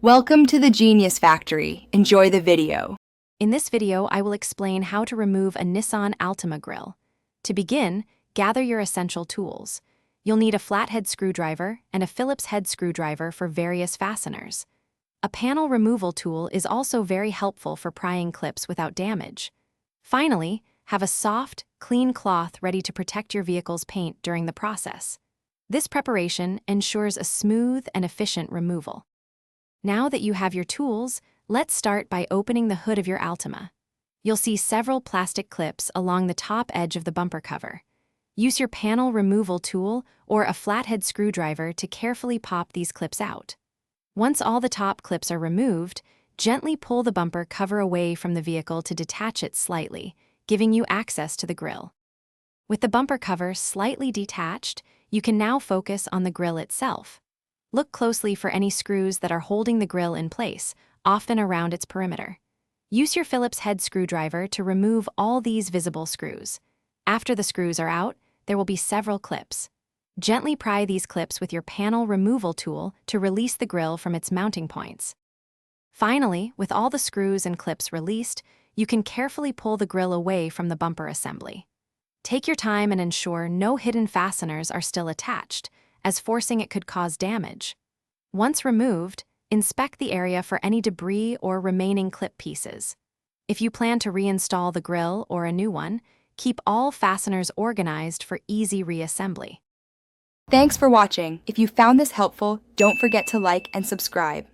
Welcome to the Genius Factory. Enjoy the video. In this video, I will explain how to remove a Nissan Altima grille. To begin, gather your essential tools. You'll need a flathead screwdriver and a Phillips head screwdriver for various fasteners. A panel removal tool is also very helpful for prying clips without damage. Finally, have a soft, clean cloth ready to protect your vehicle's paint during the process. This preparation ensures a smooth and efficient removal. Now that you have your tools, let's start by opening the hood of your Altima. You'll see several plastic clips along the top edge of the bumper cover. Use your panel removal tool or a flathead screwdriver to carefully pop these clips out. Once all the top clips are removed, gently pull the bumper cover away from the vehicle to detach it slightly, giving you access to the grille. With the bumper cover slightly detached, you can now focus on the grille itself. Look closely for any screws that are holding the grille in place, often around its perimeter. Use your Phillips head screwdriver to remove all these visible screws. After the screws are out, there will be several clips. Gently pry these clips with your panel removal tool to release the grille from its mounting points. Finally, with all the screws and clips released, you can carefully pull the grille away from the bumper assembly. Take your time and ensure no hidden fasteners are still attached, as forcing it could cause damage. Once removed, inspect the area for any debris or remaining clip pieces. If you plan to reinstall the grille or a new one, keep all fasteners organized for easy reassembly. Thanks for watching. If you found this helpful, don't forget to like and subscribe.